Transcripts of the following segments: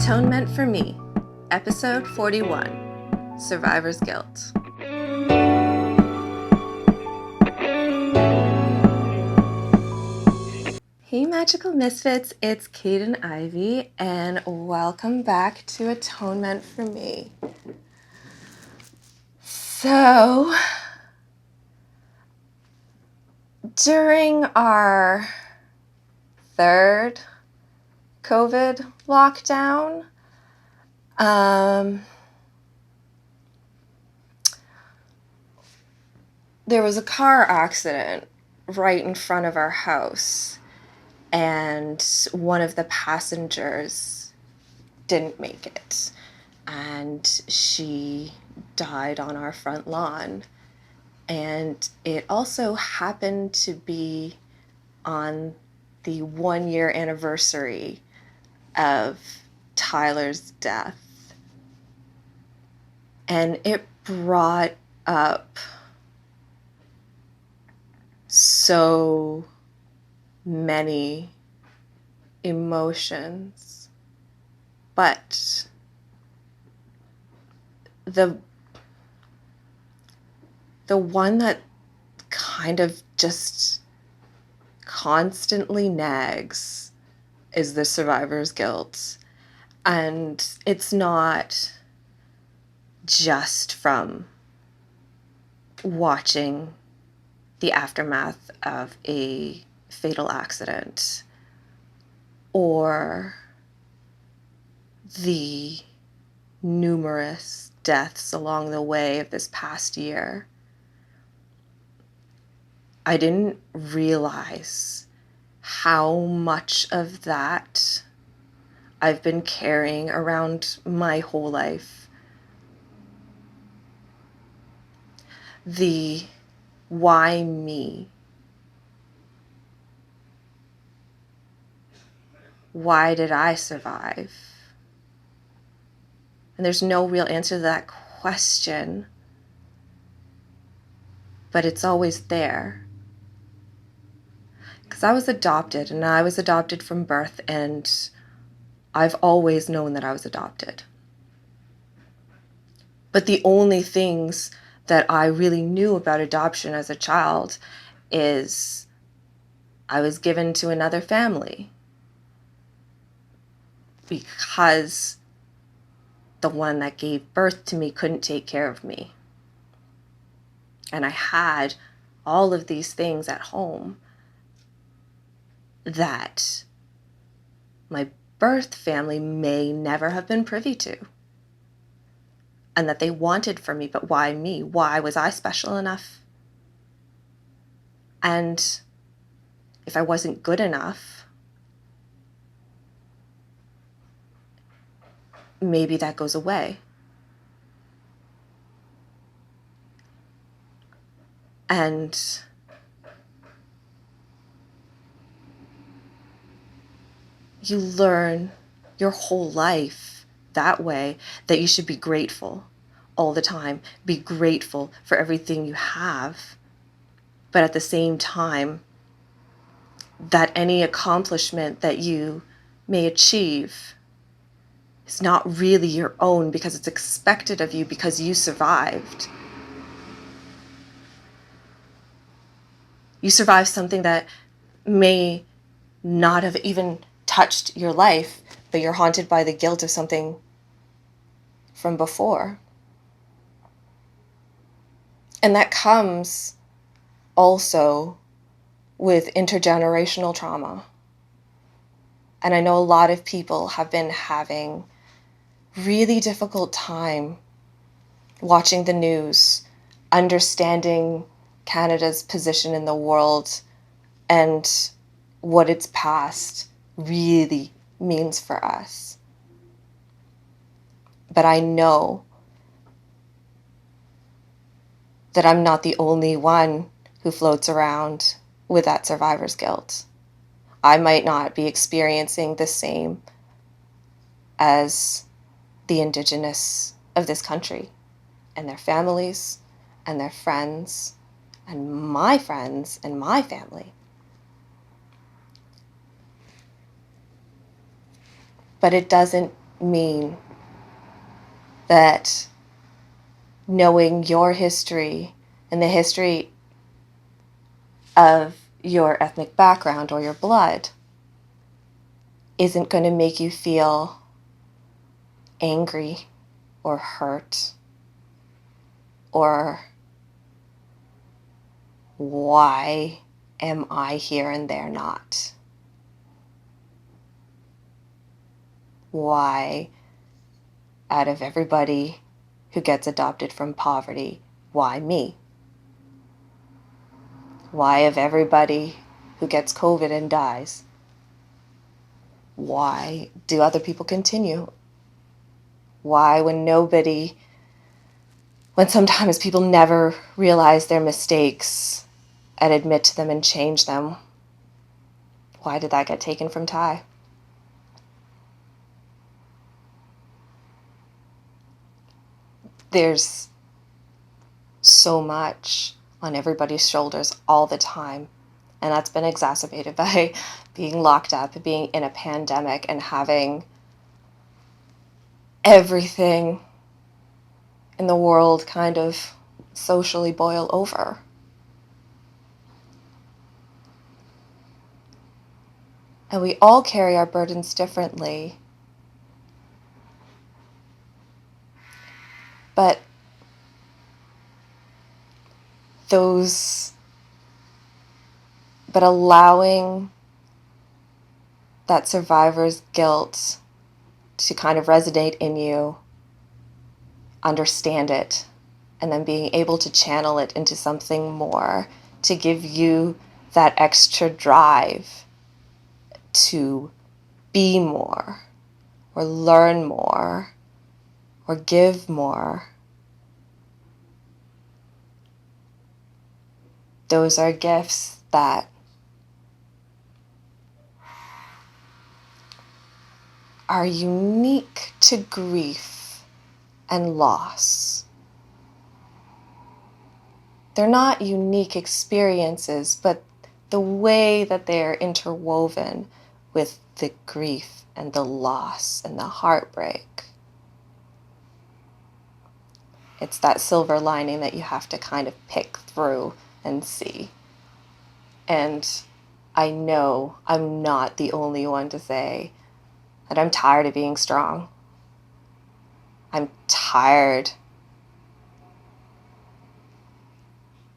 Atonement for Me, Episode 41, Survivor's Guilt. Hey Magical Misfits, it's Kaidain Ivy, and welcome back to Atonement for Me. So, during our third COVID lockdown, there was a car accident right in front of our house, and one of the passengers didn't make it, and she died on our front lawn. And it also happened to be on the 1-year anniversary of Tyler's death. And it brought up so many emotions. But the one that kind of just constantly nags is the survivor's guilt. And it's not just from watching the aftermath of a fatal accident or the numerous deaths along the way of this past year. I didn't realize how much of that I've been carrying around my whole life. The why me? Why did I survive? And there's no real answer to that question, but it's always there. Because I was adopted, and I was adopted from birth, and I've always known that I was adopted. But the only things that I really knew about adoption as a child is I was given to another family because the one that gave birth to me couldn't take care of me. And I had all of these things at home that my birth family may never have been privy to, and that they wanted for me, but why me? Why was I special enough? And if I wasn't good enough, maybe that goes away. And you learn your whole life that way, that you should be grateful all the time. Be grateful for everything you have. But at the same time, that any accomplishment that you may achieve is not really your own because it's expected of you because you survived. You survived something that may not have even touched your life, but you're haunted by the guilt of something from before. And that comes also with intergenerational trauma. And I know a lot of people have been having really difficult time watching the news, understanding Canada's position in the world and what its past really means for us. But I know that I'm not the only one who floats around with that survivor's guilt. I might not be experiencing the same as the Indigenous of this country and their families and their friends and my family. But it doesn't mean that knowing your history and the history of your ethnic background or your blood isn't going to make you feel angry or hurt or why am I here and they're not? Why, out of everybody who gets adopted from poverty, why me? Why, of everybody who gets COVID and dies, why do other people continue? Why, when sometimes people never realize their mistakes and admit to them and change them, why did that get taken from Ty? There's so much on everybody's shoulders all the time. And that's been exacerbated by being locked up, being in a pandemic, and having everything in the world kind of socially boil over. And we all carry our burdens differently. But allowing that survivor's guilt to kind of resonate in you, understand it, and then being able to channel it into something more to give you that extra drive to be more or learn more or give more. Those are gifts that are unique to grief and loss. They're not unique experiences, but the way that they are interwoven with the grief and the loss and the heartbreak. It's that silver lining that you have to kind of pick through and see. And I know I'm not the only one to say that I'm tired of being strong. I'm tired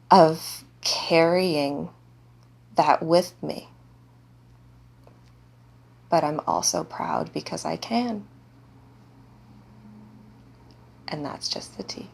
of carrying that with me. But I'm also proud because I can. And that's just the tea.